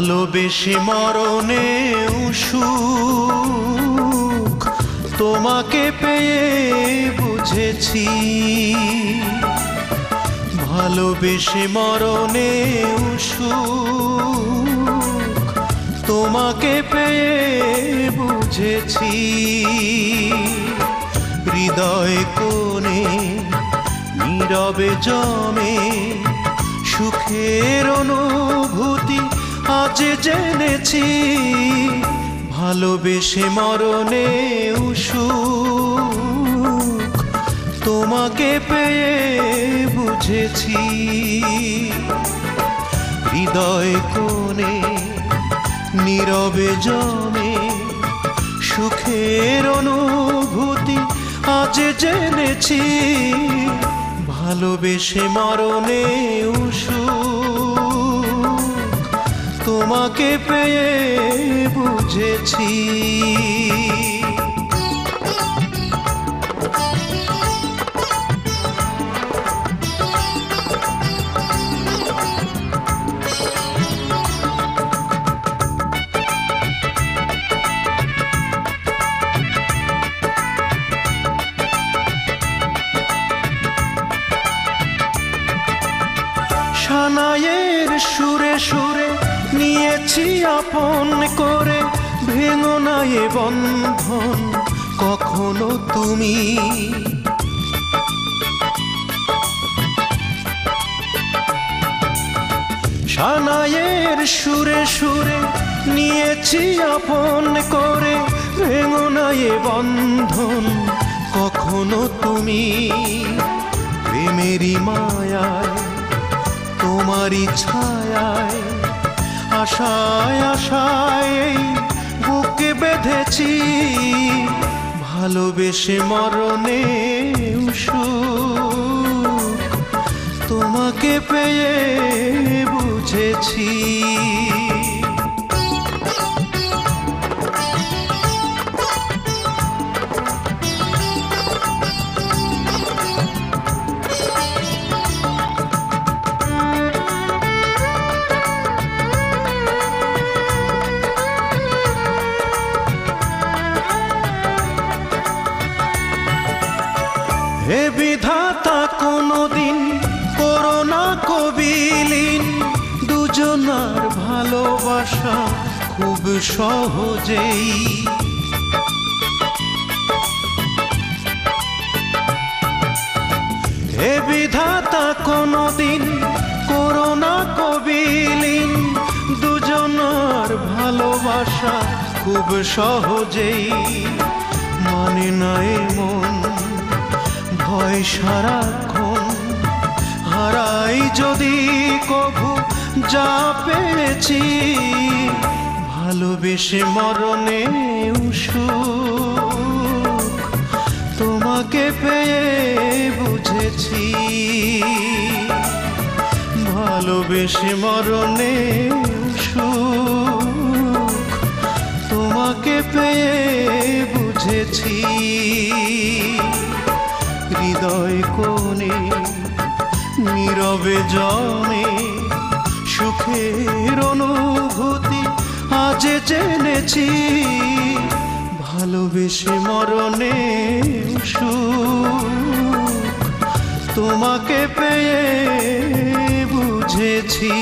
ভালোবেসে মরণে সুখ তোমাকে পেয়ে বুঝেছি, ভালোবেসে মরণে সুখ তোমাকে পেয়ে বুঝেছি। হৃদয় কোণে নীরবে জমে সুখের অনুভূতি আজ জেনেছি, ভালোবেসে মরণে সুখ তোমাকে পেয়ে বুঝেছি। হৃদয় কোণে নীরবে জমে সুখের অনুভূতি আজ জেনেছি, ভালোবেসে মরণে সুখ তোমাকে পেয়ে বুঝেছি। সানাইয়ের সুরে সুরে নিয়েছি আপন করে, ভেঙো না এ বন্ধন কখনো তুমি। সানাইয়ের সুরে সুরে নিয়েছি আপন করে, ভেঙো না এ বন্ধন কখনো তুমি। প্রেমেরই মায়ায় তোমারই ছায়ায় আশায় আশায় বুকে বেঁধেছি, ভালোবেসে মরণে সুখ তোমাকে পেয়ে বুঝেছি। হে বিধাতা কোনদিন করোনা কবিলীন, দুজনার ভালোবাসা খুব সহজেই। হে বিধাতা কোনদিন করোনা কবিলীন, দুজনার ভালোবাসা খুব সহজেই। মানে না এ মন ভয় সারাক্ষণ, হারাই যদি কভু যা পেয়েছি, ভালোবেসে মরণে সুখ তোমাকে পেয়ে বুঝেছি, ভালোবেসে মরণে সুখ তোমাকে পেয়ে বুঝেছি। হৃদয় কোণে নীরবে জমে সুখের অনুভূতি আজ জেনেছি, ভালোবেসে মরণে সুখ তোমাকে পেয়ে বুঝেছি।